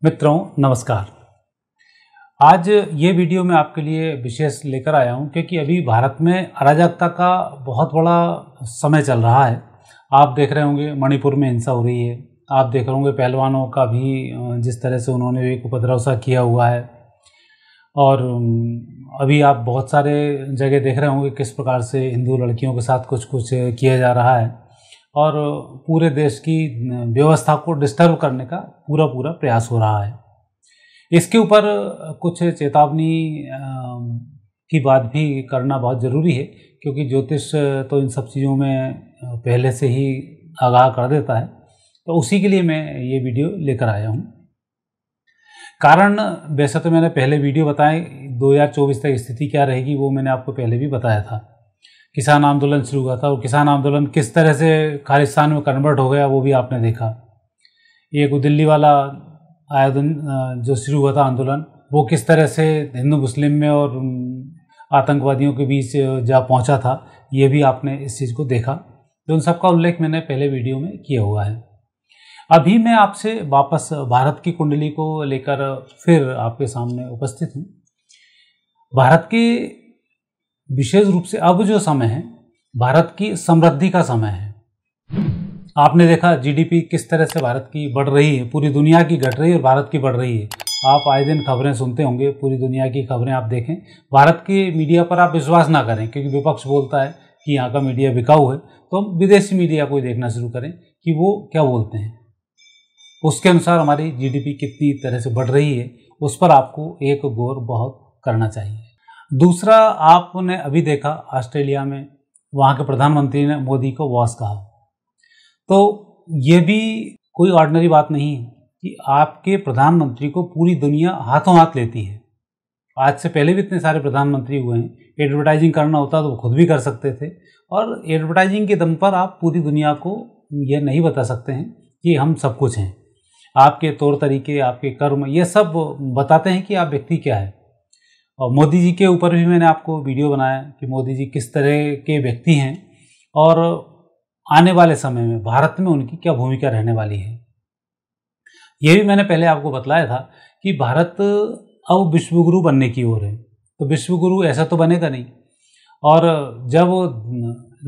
मित्रों नमस्कार। आज ये वीडियो मैं आपके लिए विशेष लेकर आया हूँ क्योंकि अभी भारत में अराजकता का बहुत बड़ा समय चल रहा है। आप देख रहे होंगे मणिपुर में हिंसा हो रही है। आप देख रहे होंगे पहलवानों का भी जिस तरह से उन्होंने एक उपद्रव सा किया हुआ है। और अभी आप बहुत सारे जगह देख रहे होंगे किस प्रकार से हिंदू लड़कियों के साथ कुछ कुछ किया जा रहा है और पूरे देश की व्यवस्था को डिस्टर्ब करने का पूरा प्रयास हो रहा है। इसके ऊपर कुछ चेतावनी की बात भी करना बहुत ज़रूरी है क्योंकि ज्योतिष तो इन सब चीज़ों में पहले से ही आगाह कर देता है। तो उसी के लिए मैं ये वीडियो लेकर आया हूँ। कारण वैसे तो मैंने पहले वीडियो बताए 2024 तक स्थिति क्या रहेगी वो मैंने आपको पहले भी बताया था। किसान आंदोलन शुरू हुआ था और किसान आंदोलन किस तरह से खालिस्तान में कन्वर्ट हो गया वो भी आपने देखा। एक दिल्ली वाला आयोजन जो शुरू हुआ था आंदोलन वो किस तरह से हिंदू मुस्लिम में और आतंकवादियों के बीच जा पहुंचा था, ये भी आपने इस चीज़ को देखा। तो उन सब का उल्लेख मैंने पहले वीडियो में किया हुआ है। अभी मैं आपसे वापस भारत की कुंडली को लेकर फिर आपके सामने उपस्थित हूँ। भारत के विशेष रूप से अब जो समय है भारत की समृद्धि का समय है। आपने देखा जीडीपी किस तरह से भारत की बढ़ रही है, पूरी दुनिया की घट रही है और भारत की बढ़ रही है। आप आए दिन खबरें सुनते होंगे, पूरी दुनिया की खबरें आप देखें। भारत के मीडिया पर आप विश्वास ना करें क्योंकि विपक्ष बोलता है कि यहाँ का मीडिया बिकाऊ है, तो विदेशी मीडिया को देखना शुरू करें कि वो क्या बोलते हैं। उसके अनुसार हमारी जीडीपी कितनी तरह से बढ़ रही है उस पर आपको एक गौर बहुत करना चाहिए। दूसरा, आपने अभी देखा ऑस्ट्रेलिया में वहाँ के प्रधानमंत्री ने मोदी को बॉस कहा। तो ये भी कोई ऑर्डिनरी बात नहीं है कि आपके प्रधानमंत्री को पूरी दुनिया हाथों हाथ लेती है। आज से पहले भी इतने सारे प्रधानमंत्री हुए हैं। एडवर्टाइजिंग करना होता तो वो खुद भी कर सकते थे और एडवर्टाइजिंग के दम पर आप पूरी दुनिया को ये नहीं बता सकते हैं कि हम सब कुछ हैं। आपके तौर तरीके, आपके कर्म, ये सब बताते हैं कि आप व्यक्ति क्या है। और मोदी जी के ऊपर भी मैंने आपको वीडियो बनाया कि मोदी जी किस तरह के व्यक्ति हैं और आने वाले समय में भारत में उनकी क्या भूमिका रहने वाली है। ये भी मैंने पहले आपको बतलाया था कि भारत अब विश्वगुरु बनने की ओर है। तो विश्वगुरु ऐसा तो बनेगा नहीं, और जब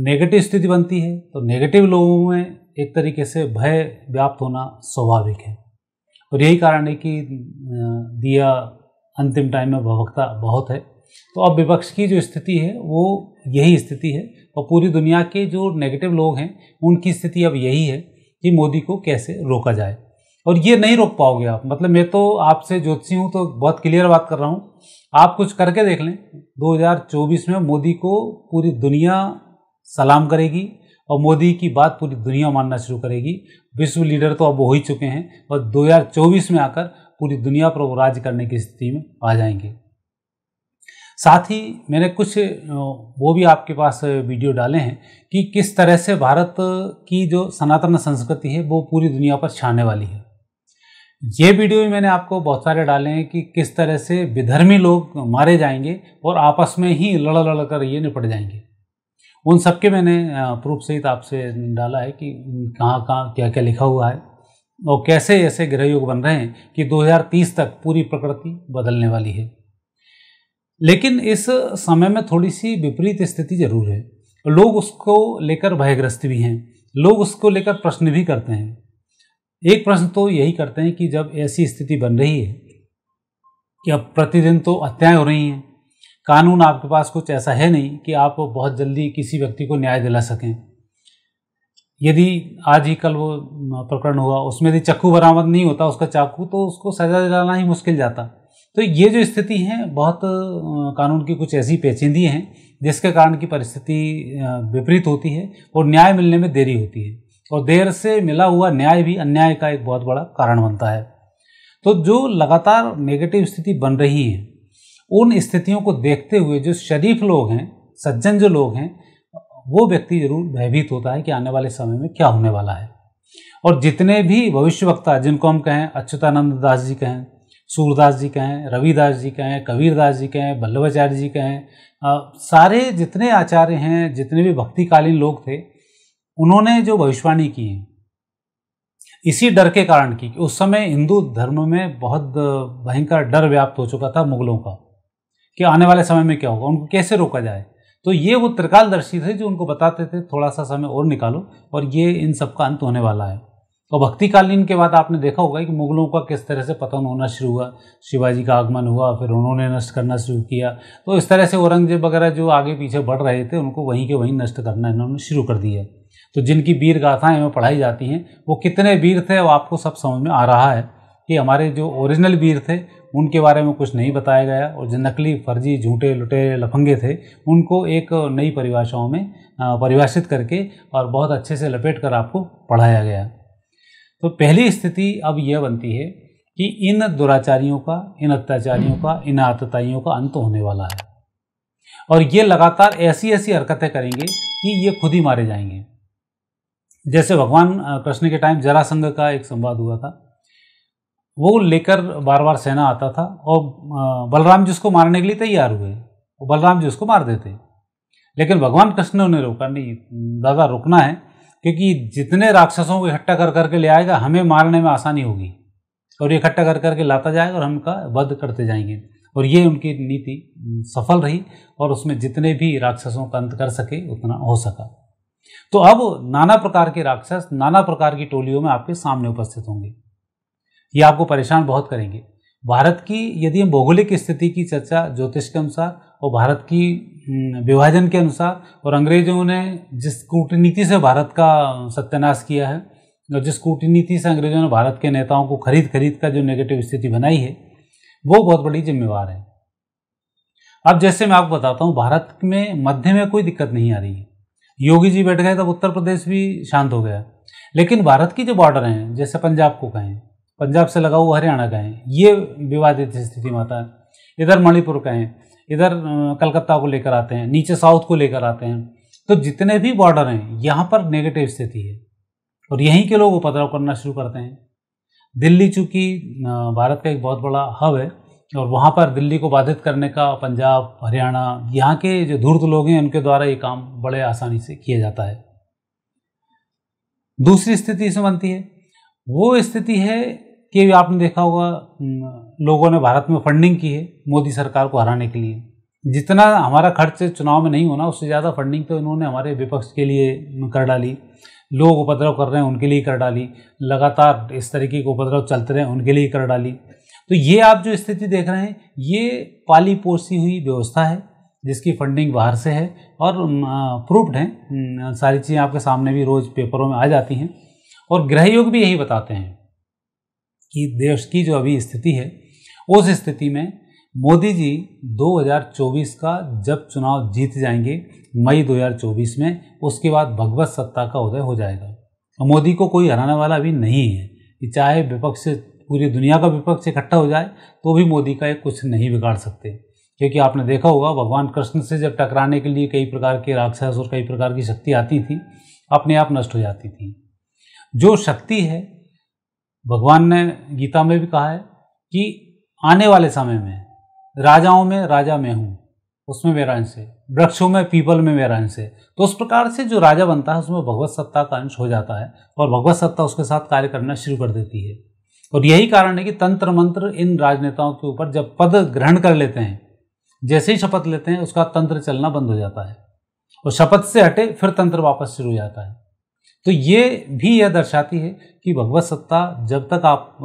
नेगेटिव स्थिति बनती है तो नेगेटिव लोगों में एक तरीके से भय व्याप्त होना स्वाभाविक है। और यही कारण है कि दिया अंतिम टाइम में भभकता बहुत है। तो अब विपक्ष की जो स्थिति है वो यही स्थिति है और पूरी दुनिया के जो नेगेटिव लोग हैं उनकी स्थिति अब यही है कि मोदी को कैसे रोका जाए। और ये नहीं रोक पाओगे आप। मतलब मैं तो आपसे ज्योतिषी हूँ तो बहुत क्लियर बात कर रहा हूँ। आप कुछ करके देख लें, 2024 में मोदी को पूरी दुनिया सलाम करेगी और मोदी की बात पूरी दुनिया मानना शुरू करेगी। विश्व लीडर तो अब हो ही चुके हैं और 2024 में आकर पूरी दुनिया पर वो राज करने की स्थिति में आ जाएंगे। साथ ही मैंने कुछ वो भी आपके पास वीडियो डाले हैं कि किस तरह से भारत की जो सनातन संस्कृति है वो पूरी दुनिया पर छाने वाली है। ये वीडियो भी मैंने आपको बहुत सारे डाले हैं कि किस तरह से विधर्मी लोग मारे जाएंगे और आपस में ही लड़ कर ये निपट जाएंगे। उन सब के मैंने प्रूफ सहित आपसे डाला है कि कहाँ क्या क्या लिखा हुआ है और कैसे ऐसे ग्रह योग बन रहे हैं कि 2030 तक पूरी प्रकृति बदलने वाली है। लेकिन इस समय में थोड़ी सी विपरीत स्थिति जरूर है। लोग उसको लेकर भयग्रस्त भी हैं, लोग उसको लेकर प्रश्न भी करते हैं। एक प्रश्न तो यही करते हैं कि जब ऐसी स्थिति बन रही है कि अब प्रतिदिन तो हत्याएं हो रही हैं, कानून आपके पास कुछ ऐसा है नहीं कि आप बहुत जल्दी किसी व्यक्ति को न्याय दिला सकें। यदि आज ही कल वो प्रकरण हुआ उसमें यदि चाकू बरामद नहीं होता उसका चाकू, तो उसको सजा दिलाना ही मुश्किल जाता। तो ये जो स्थिति है बहुत कानून की कुछ ऐसी पेचीदगी हैं जिसके कारण की परिस्थिति विपरीत होती है और न्याय मिलने में देरी होती है और देर से मिला हुआ न्याय भी अन्याय का एक बहुत बड़ा कारण बनता है। तो जो लगातार नेगेटिव स्थिति बन रही है उन स्थितियों को देखते हुए जो शरीफ लोग हैं, सज्जन जो लोग हैं, वो व्यक्ति जरूर भयभीत होता है कि आने वाले समय में क्या होने वाला है। और जितने भी भविष्यवक्ता जिनको हम कहें अच्युतानंद दास जी कहें, सूरदास जी कहें, रविदास जी कहें, कबीरदास जी कहें, वल्लभाचार्य जी कहें, सारे जितने आचार्य हैं, जितने भी भक्तिकालीन लोग थे, उन्होंने जो भविष्यवाणी की है इसी डर के कारण की, उस समय हिंदू धर्म में बहुत भयंकर डर व्याप्त हो चुका था मुगलों का कि आने वाले समय में क्या होगा, उनको कैसे रोका जाए। तो ये वो त्रिकालदर्शी थे जो उनको बताते थे थोड़ा सा समय और निकालो और ये इन सब का अंत होने वाला है। तो भक्तिकालीन के बाद आपने देखा होगा कि मुगलों का किस तरह से पतन होना शुरू हुआ, शिवाजी का आगमन हुआ, फिर उन्होंने नष्ट करना शुरू किया। तो इस तरह से औरंगजेब वगैरह जो आगे पीछे बढ़ रहे थे उनको वहीं के वहीं नष्ट करना इन्होंने शुरू कर दिया। तो जिनकी वीर गाथाएं में पढ़ाई जाती हैं वो कितने वीर थे वो आपको सब समझ में आ रहा है कि हमारे जो ओरिजिनल वीर थे उनके बारे में कुछ नहीं बताया गया और जो नकली फर्जी झूठे लुटेरे लफंगे थे उनको एक नई परिभाषाओं में परिभाषित करके और बहुत अच्छे से लपेट कर आपको पढ़ाया गया। तो पहली स्थिति अब यह बनती है कि इन दुराचारियों का, इन अत्याचारियों का, इन आतताइयों का अंत होने वाला है और ये लगातार ऐसी ऐसी हरकतें करेंगे कि ये खुद ही मारे जाएंगे। जैसे भगवान कृष्ण के टाइम जरासंध का एक संवाद हुआ था, वो लेकर बार बार सेना आता था और बलराम जी उसको मारने के लिए तैयार हुए, वो बलराम जी उसको मार देते, लेकिन भगवान कृष्ण ने उन्हें रोका, नहीं दादा रुकना है, क्योंकि जितने राक्षसों को इकट्ठा कर करके ले आएगा हमें मारने में आसानी होगी और ये इकट्ठा कर करके लाता जाएगा और हम इनका वध करते जाएंगे। और ये उनकी नीति सफल रही और उसमें जितने भी राक्षसों का अंत कर सके उतना हो सका। तो अब नाना प्रकार के राक्षस नाना प्रकार की टोलियों में आपके सामने उपस्थित होंगे, ये आपको परेशान बहुत करेंगे। भारत की यदि हम भौगोलिक स्थिति की चर्चा ज्योतिष के अनुसार और भारत की विभाजन के अनुसार और अंग्रेजों ने जिस कूटनीति से भारत का सत्यानाश किया है और जिस कूटनीति से अंग्रेजों ने भारत के नेताओं को खरीद कर जो नेगेटिव स्थिति बनाई है वो बहुत बड़ी जिम्मेवार है। अब जैसे मैं आपको बताता हूँ, भारत में मध्य में कोई दिक्कत नहीं आ रही है, योगी जी बैठ गए तब उत्तर प्रदेश भी शांत हो गया, लेकिन भारत की जो बॉर्डर हैं जैसे पंजाब को कहें, पंजाब से लगा हुआ हरियाणा कहें, ये विवादित स्थिति में आता है, इधर मणिपुर कहें, इधर कलकत्ता को लेकर आते हैं, नीचे साउथ को लेकर आते हैं। तो जितने भी बॉर्डर हैं यहाँ पर नेगेटिव स्थिति है और यहीं के लोग उपद्रव करना शुरू करते हैं। दिल्ली चूँकि भारत का एक बहुत बड़ा हब है और वहाँ पर दिल्ली को बाधित करने का पंजाब, हरियाणा, यहाँ के जो धूर्त लोग हैं उनके द्वारा ये काम बड़े आसानी से किया जाता है। दूसरी स्थिति इसमें बनती है, वो स्थिति है कि आपने देखा होगा लोगों ने भारत में फंडिंग की है मोदी सरकार को हराने के लिए। जितना हमारा खर्च चुनाव में नहीं होना उससे ज़्यादा फंडिंग तो इन्होंने हमारे विपक्ष के लिए कर डाली, लोग उपद्रव कर रहे हैं उनके लिए कर डाली, लगातार इस तरीके के उपद्रव चलते रहे उनके लिए कर डाली। तो ये आप जो स्थिति देख रहे हैं ये पाली पोसी हुई व्यवस्था है जिसकी फंडिंग बाहर से है और प्रूफ्ड है, सारी चीज़ें आपके सामने भी रोज़ पेपरों में आ जाती हैं और गृहयोग भी यही बताते हैं कि देश की जो अभी स्थिति है उस स्थिति में मोदी जी 2024 का जब चुनाव जीत जाएंगे मई 2024 में, उसके बाद भगवत सत्ता का उदय हो जाएगा और मोदी को कोई हराने वाला अभी नहीं है कि चाहे विपक्ष पूरी दुनिया का विपक्ष इकट्ठा हो जाए तो भी मोदी का कुछ नहीं बिगाड़ सकते। क्योंकि आपने देखा होगा भगवान कृष्ण से जब टकराने के लिए कई प्रकार के राक्षस और कई प्रकार की शक्ति आती थी अपने आप नष्ट हो जाती थी। जो शक्ति है भगवान ने गीता में भी कहा है कि आने वाले समय में राजाओं में राजा मैं हूँ, उसमें मेरा अंश है, वृक्षों में पीपल में मेरा अंश है। तो उस प्रकार से जो राजा बनता है उसमें भगवत सत्ता का अंश हो जाता है और भगवत सत्ता उसके साथ कार्य करना शुरू कर देती है। और यही कारण है कि तंत्र मंत्र इन राजनेताओं के ऊपर जब पद ग्रहण कर लेते हैं, जैसे ही शपथ लेते हैं उसका तंत्र चलना बंद हो जाता है और शपथ से हटे फिर तंत्र वापस शुरू हो जाता है। तो ये भी यह दर्शाती है कि भगवत सत्ता जब तक आप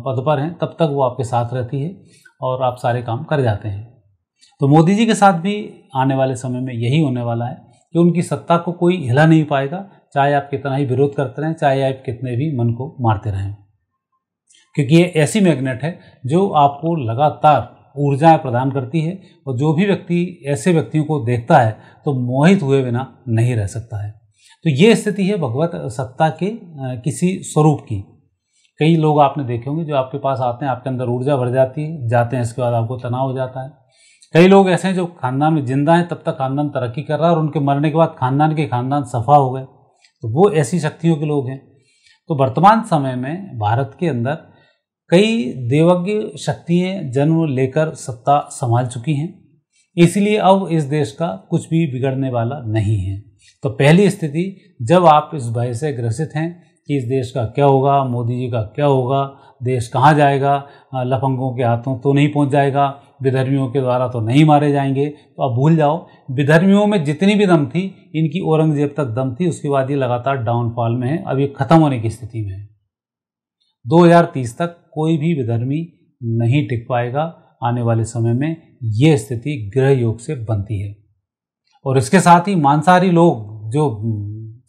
पद पर हैं तब तक वो आपके साथ रहती है और आप सारे काम कर जाते हैं। तो मोदी जी के साथ भी आने वाले समय में यही होने वाला है कि उनकी सत्ता को कोई हिला नहीं पाएगा, चाहे आप कितना ही विरोध करते रहें, चाहे आप कितने भी मन को मारते रहें, क्योंकि ये ऐसी मैग्नेट है जो आपको लगातार ऊर्जाएं प्रदान करती है और जो भी व्यक्ति ऐसे व्यक्तियों को देखता है तो मोहित हुए बिना नहीं रह सकता है। तो ये स्थिति है भगवत सत्ता के किसी स्वरूप की। कई लोग आपने देखे होंगे जो आपके पास आते हैं, आपके अंदर ऊर्जा भर जाती है, जाते हैं इसके बाद आपको तनाव हो जाता है। कई लोग ऐसे हैं जो खानदान में जिंदा हैं तब तक खानदान तरक्की कर रहा है और उनके मरने के बाद खानदान के खानदान सफा हो गए, तो वो ऐसी शक्तियों के लोग हैं। तो वर्तमान समय में भारत के अंदर कई देवज्ञ शक्तियाँ जन्म लेकर सत्ता संभाल चुकी हैं, इसलिए अब इस देश का कुछ भी बिगड़ने वाला नहीं है। तो पहली स्थिति, जब आप इस भय से ग्रसित हैं कि इस देश का क्या होगा, मोदी जी का क्या होगा, देश कहाँ जाएगा, लफंगों के हाथों तो नहीं पहुँच जाएगा, विधर्मियों के द्वारा तो नहीं मारे जाएंगे। तो अब भूल जाओ, विधर्मियों में जितनी भी दम थी, इनकी औरंगजेब तक दम थी, उसके बाद ये लगातार डाउनफॉल में है, अब ये खत्म होने की स्थिति में है। 2030 तक कोई भी विधर्मी नहीं टिक पाएगा। आने वाले समय में ये स्थिति ग्रह योग से बनती है। और इसके साथ ही मांसाहारी लोग जो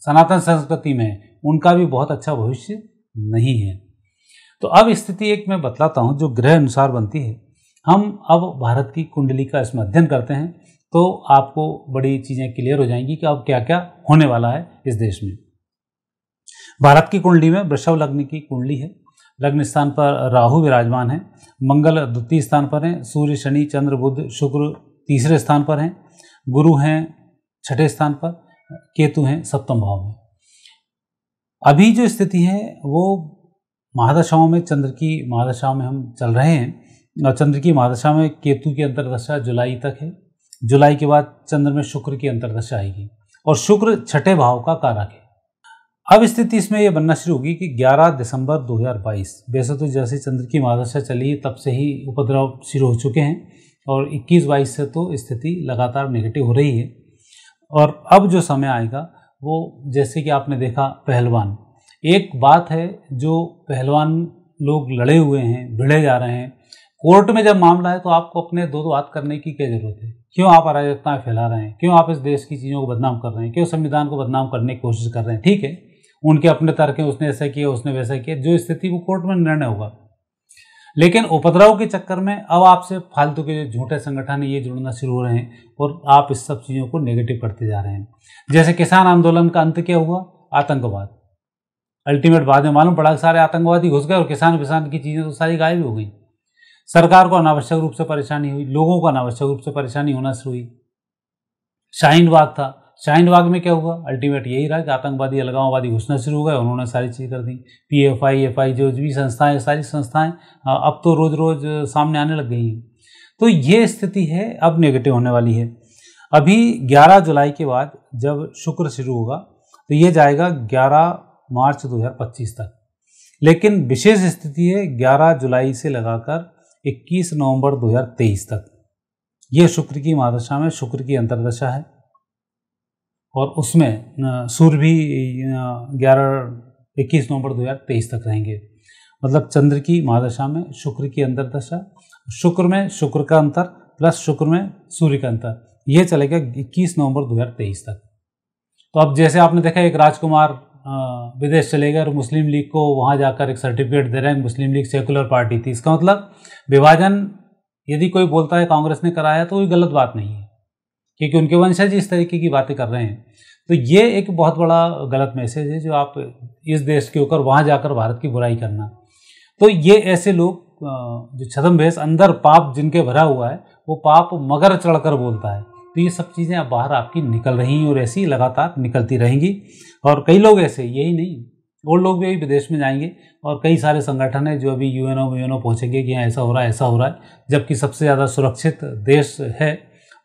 सनातन संस्कृति में, उनका भी बहुत अच्छा भविष्य नहीं है। तो अब स्थिति एक मैं बतलाता हूँ जो ग्रह अनुसार बनती है। हम अब भारत की कुंडली का इसमें अध्ययन करते हैं तो आपको बड़ी चीज़ें क्लियर हो जाएंगी कि अब क्या क्या होने वाला है इस देश में। भारत की कुंडली में वृषभ लग्न की कुंडली है। लग्न स्थान पर राहु विराजमान है, मंगल द्वितीय स्थान पर है, सूर्य शनि चंद्र बुध शुक्र तीसरे स्थान पर हैं, गुरु हैं छठे स्थान पर, केतु हैं सप्तम भाव में। अभी जो स्थिति है वो महादशाओं में, चंद्र की महादशा में हम चल रहे हैं और चंद्र की महादशा में केतु की अंतर्दशा जुलाई तक है। जुलाई के बाद चंद्र में शुक्र की अंतर्दशा आएगी और शुक्र छठे भाव का कारक है। अब स्थिति इसमें यह बनना शुरू होगी कि 11 दिसंबर 2022, वैसे तो जैसे चंद्र की महादशा चली तब से ही उपद्रव शुरू हो चुके हैं और 21-22 से तो स्थिति लगातार नेगेटिव हो रही है। और अब जो समय आएगा वो जैसे कि आपने देखा पहलवान, एक बात है जो पहलवान लोग लड़े हुए हैं, भिड़े जा रहे हैं, कोर्ट में जब मामला है तो आपको अपने दो हाथ करने की क्या जरूरत है? क्यों आप अराजकताएं फैला रहे हैं? क्यों आप इस देश की चीज़ों को बदनाम कर रहे हैं? क्यों संविधान को बदनाम करने की कोशिश कर रहे हैं? ठीक है, उनके अपने तर्क हैं, उसने ऐसा किया उसने वैसा किया, जो स्थिति वो कोर्ट में निर्णय होगा। लेकिन उपद्रव के चक्कर में अब आपसे फालतू के जो झूठे संगठन ये जुड़ना शुरू हो रहे हैं और आप इस सब चीज़ों को नेगेटिव करते जा रहे हैं। जैसे किसान आंदोलन का अंत क्या हुआ? आतंकवाद। अल्टीमेट बाद में मालूम पड़ा कि सारे आतंकवादी घुस गए और किसान की चीज़ें तो सारी गायब हो गई। सरकार को अनावश्यक रूप से परेशानी हुई, लोगों को अनावश्यक रूप से परेशानी होना शुरू हुई। शाहीन बाग था, शाहीन बाग में क्या हुआ? अल्टीमेट यही रहा कि आतंकवादी अलगाववादी घुसना शुरू हो गए, उन्होंने सारी चीज़ कर दी। PFI FI जो भी संस्थाएं, सारी संस्थाएं अब तो रोज़ रोज़ सामने आने लग गई हैं। तो ये स्थिति है, अब नेगेटिव होने वाली है। अभी 11 जुलाई के बाद जब शुक्र शुरू होगा तो ये जाएगा 11 मार्च 2025 तक। लेकिन विशेष स्थिति है 11 जुलाई से लगाकर 21 नवंबर 2023 तक। ये शुक्र की महादशा में शुक्र की अंतर्दशा है और उसमें सूर्य भी 21 नवंबर 2023 तक रहेंगे। मतलब चंद्र की महादशा में शुक्र की अंतर्दशा, शुक्र में शुक्र का अंतर प्लस शुक्र में सूर्य का अंतर, ये चलेगा 21 नवंबर 2023 तक। तो अब जैसे आपने देखा एक राजकुमार विदेश चले गए और मुस्लिम लीग को वहाँ जाकर एक सर्टिफिकेट दे रहे हैं। मुस्लिम लीग सेकुलर पार्टी थी, इसका मतलब विभाजन यदि कोई बोलता है कांग्रेस ने कराया तो कोई गलत बात नहीं है, क्योंकि उनके वंशज इस तरीके की बातें कर रहे हैं। तो ये एक बहुत बड़ा गलत मैसेज है जो आप इस देश के होकर वहाँ जाकर भारत की बुराई करना। तो ये ऐसे लोग जो छद्मवेश, अंदर पाप जिनके भरा हुआ है वो पाप मगर चढ़कर बोलता है। तो ये सब चीज़ें अब बाहर आपकी निकल रही हैं और ऐसी लगातार निकलती रहेंगी। और कई लोग ऐसे, यही नहीं, और लोग भी विदेश में जाएंगे और कई सारे संगठन है जो अभी यूएनओ पहुँचेंगे कि यहाँ ऐसा हो रहा है ऐसा हो रहा है, जबकि सबसे ज़्यादा सुरक्षित देश है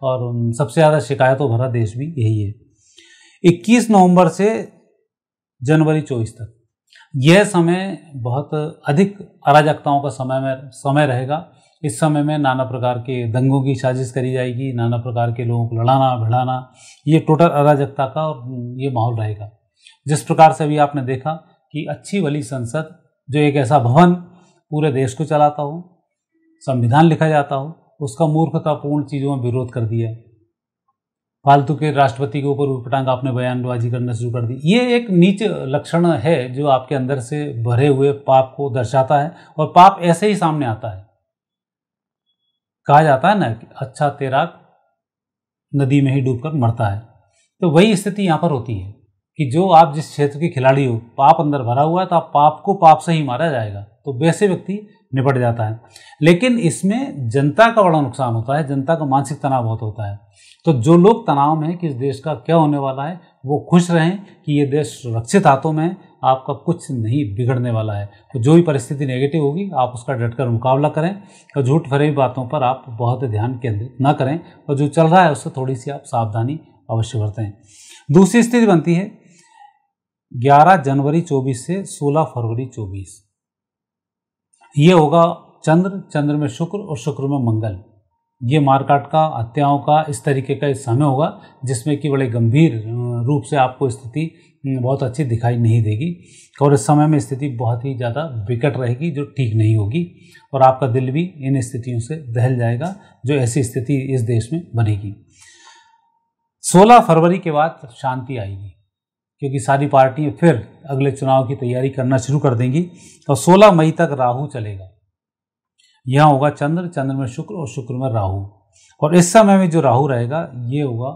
और सबसे ज़्यादा शिकायतों भरा देश भी यही है। 21 नवंबर से जनवरी 24 तक यह समय बहुत अधिक अराजकताओं का समय रहेगा। इस समय में नाना प्रकार के दंगों की साजिश करी जाएगी, नाना प्रकार के लोगों को लड़ाना भिड़ाना, ये टोटल अराजकता का और ये माहौल रहेगा। जिस प्रकार से अभी आपने देखा कि अच्छी भली संसद, जो एक ऐसा भवन पूरे देश को चलाता हो, संविधान लिखा जाता हो, उसका मूर्खतापूर्ण चीज़ों में विरोध कर दिया। फालतू के राष्ट्रपति के ऊपर उटपटांग आपने बयानबाजी करना शुरू कर दी। ये एक नीच लक्षण है जो आपके अंदर से भरे हुए पाप को दर्शाता है और पाप ऐसे ही सामने आता है। कहा जाता है ना कि अच्छा तैराक नदी में ही डूबकर मरता है। तो वही स्थिति यहाँ पर होती है कि जो आप जिस क्षेत्र के खिलाड़ी हो, पाप अंदर भरा हुआ है तो आप पाप को पाप से ही मारा जाएगा, तो वैसे व्यक्ति निपट जाता है। लेकिन इसमें जनता का बड़ा नुकसान होता है, जनता का मानसिक तनाव बहुत होता है। तो जो लोग तनाव में है कि इस देश का क्या होने वाला है, वो खुश रहें कि ये देश सुरक्षित हाथों में है, आपका कुछ नहीं बिगड़ने वाला है। तो जो भी परिस्थिति नेगेटिव होगी आप उसका डटकर मुकाबला करें और झूठ फरेब बातों पर आप बहुत ध्यान केंद्रित ना करें और जो चल रहा है उससे थोड़ी सी आप सावधानी अवश्य बरतें। दूसरी स्थिति बनती है 11 जनवरी 24 से 16 फरवरी 24। ये होगा चंद्र में शुक्र और शुक्र में मंगल। ये मारकाट का, हत्याओं का, इस तरीके का इस समय होगा जिसमें कि बड़े गंभीर रूप से आपको स्थिति बहुत अच्छी दिखाई नहीं देगी और इस समय में स्थिति बहुत ही ज़्यादा विकट रहेगी जो ठीक नहीं होगी और आपका दिल भी इन स्थितियों से दहल जाएगा जो ऐसी स्थिति इस देश में बनेगी। 16 फरवरी के बाद शांति आएगी क्योंकि सारी पार्टियां फिर अगले चुनाव की तैयारी करना शुरू कर देंगी और 16 मई तक राहु चलेगा। यहाँ होगा चंद्र में शुक्र और शुक्र में राहु और इस समय में जो राहु रहेगा ये होगा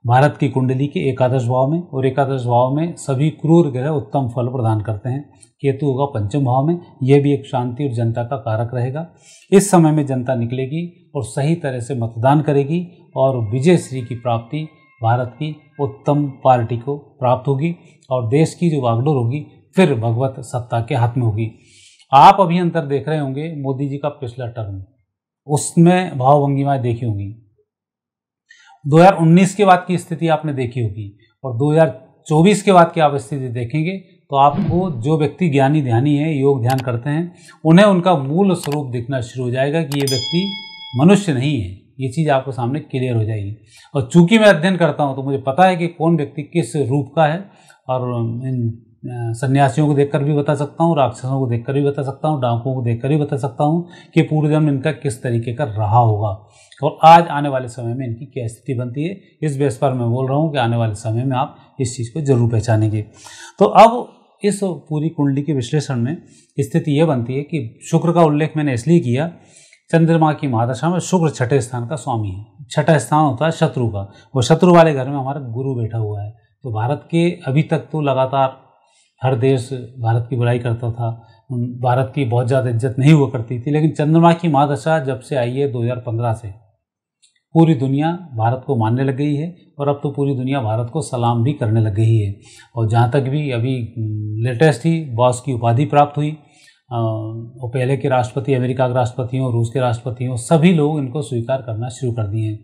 भारत की कुंडली के एकादश भाव में और एकादश भाव में सभी क्रूर ग्रह उत्तम फल प्रदान करते हैं। केतु होगा पंचम भाव में, यह भी एक शांति और जनता का कारक रहेगा। इस समय में जनता निकलेगी और सही तरह से मतदान करेगी और विजय श्री की प्राप्ति भारत की उत्तम पार्टी को प्राप्त होगी और देश की जो बागडोर होगी फिर भगवत सत्ता के हाथ में होगी। आप अभी अंतर देख रहे होंगे मोदी जी का पिछला टर्म, उसमें भावभंगिमाएं देखी होंगी। 2019 के बाद की स्थिति आपने देखी होगी और 2024 के बाद की आप स्थिति देखेंगे तो आपको जो व्यक्ति ज्ञानी ध्यानी है, योग ध्यान करते हैं, उन्हें उनका मूल स्वरूप दिखना शुरू हो जाएगा कि ये व्यक्ति मनुष्य नहीं है। ये चीज़ आपको सामने क्लियर हो जाएगी और चूंकि मैं अध्ययन करता हूँ तो मुझे पता है कि कौन व्यक्ति किस रूप का है और इन सन्यासियों को देखकर भी बता सकता हूँ, राक्षसों को देखकर भी बता सकता हूँ, डाकुओं को देखकर भी बता सकता हूँ कि पूर्व जन्म इनका किस तरीके का रहा होगा और आज आने वाले समय में इनकी क्या स्थिति बनती है। इस बेस पर मैं बोल रहा हूँ कि आने वाले समय में आप इस चीज़ को जरूर पहचानेंगे। तो अब इस पूरी कुंडली के विश्लेषण में स्थिति ये बनती है कि शुक्र का उल्लेख मैंने इसलिए किया, चंद्रमा की महादशा में शुक्र छठे स्थान का स्वामी है। छठा स्थान होता है शत्रु का, वो शत्रु वाले घर में हमारा गुरु बैठा हुआ है। तो भारत के अभी तक तो लगातार हर देश भारत की बुराई करता था, भारत की बहुत ज़्यादा इज्जत नहीं हुआ करती थी, लेकिन चंद्रमा की महादशा जब से आई है 2015 से पूरी दुनिया भारत को मानने लग गई है और अब तो पूरी दुनिया भारत को सलाम भी करने लग गई है। और जहाँ तक भी अभी लेटेस्ट ही बॉस की उपाधि प्राप्त हुई और पहले के राष्ट्रपति, अमेरिका के राष्ट्रपतियों, रूस के राष्ट्रपतियों, सभी लोग इनको स्वीकार करना शुरू कर दिए हैं।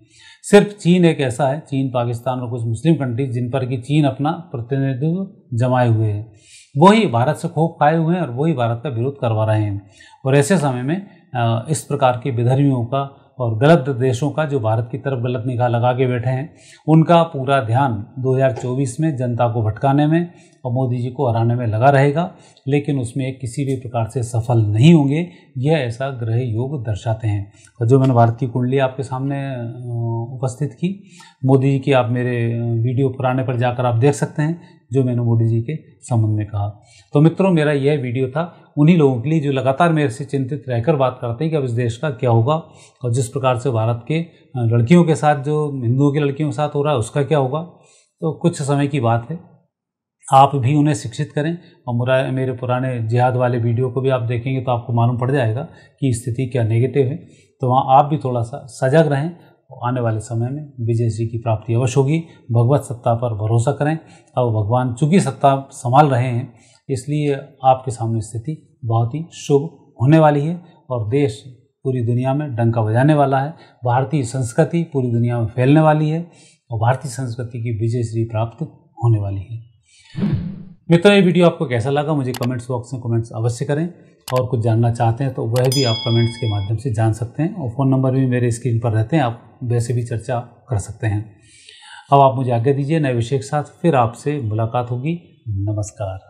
सिर्फ चीन एक ऐसा है, चीन, पाकिस्तान और कुछ मुस्लिम कंट्रीज जिन पर कि चीन अपना प्रतिनिधित्व जमाए हुए हैं, वही भारत से खूब खाए हुए हैं और वही भारत का विरोध करवा रहे हैं। और ऐसे समय में इस प्रकार के विधर्मियों का और गलत देशों का जो भारत की तरफ गलत निगाह लगा के बैठे हैं, उनका पूरा ध्यान 2024 में जनता को भटकाने में और मोदी जी को हराने में लगा रहेगा, लेकिन उसमें किसी भी प्रकार से सफल नहीं होंगे। यह ऐसा ग्रह योग दर्शाते हैं। और जो मैंने भारत की कुंडली आपके सामने उपस्थित की, मोदी जी की आप मेरे वीडियो पुराने पर जाकर आप देख सकते हैं जो मैंने मोदी जी के संबंध में कहा। तो मित्रों, मेरा यह वीडियो था उन्हीं लोगों के लिए जो लगातार मेरे से चिंतित रहकर बात करते हैं कि अब इस देश का क्या होगा और जिस प्रकार से भारत के लड़कियों के साथ, जो हिंदुओं की लड़कियों के साथ हो रहा है, उसका क्या होगा। तो कुछ समय की बात है, आप भी उन्हें शिक्षित करें और मेरे पुराने जिहाद वाले वीडियो को भी आप देखेंगे तो आपको मालूम पड़ जाएगा कि स्थिति क्या नेगेटिव है। तो वहाँ आप भी थोड़ा सा सजग रहें और आने वाले समय में विजय श्री की प्राप्ति अवश्य होगी। भगवत सत्ता पर भरोसा करें। अब भगवान चूँकि सत्ता संभाल रहे हैं, इसलिए आपके सामने स्थिति बहुत ही शुभ होने वाली है और देश पूरी दुनिया में डंका बजाने वाला है। भारतीय संस्कृति पूरी दुनिया में फैलने वाली है और भारतीय संस्कृति की विजय श्री प्राप्त होने वाली है। मित्रों, ये वीडियो आपको कैसा लगा मुझे कमेंट्स बॉक्स में कमेंट्स अवश्य करें और कुछ जानना चाहते हैं तो वह भी आप कमेंट्स के माध्यम से जान सकते हैं और फ़ोन नंबर भी मेरे स्क्रीन पर रहते हैं, आप वैसे भी चर्चा कर सकते हैं। अब आप मुझे आज्ञा दीजिए, नए विषय के साथ फिर आपसे मुलाकात होगी। नमस्कार।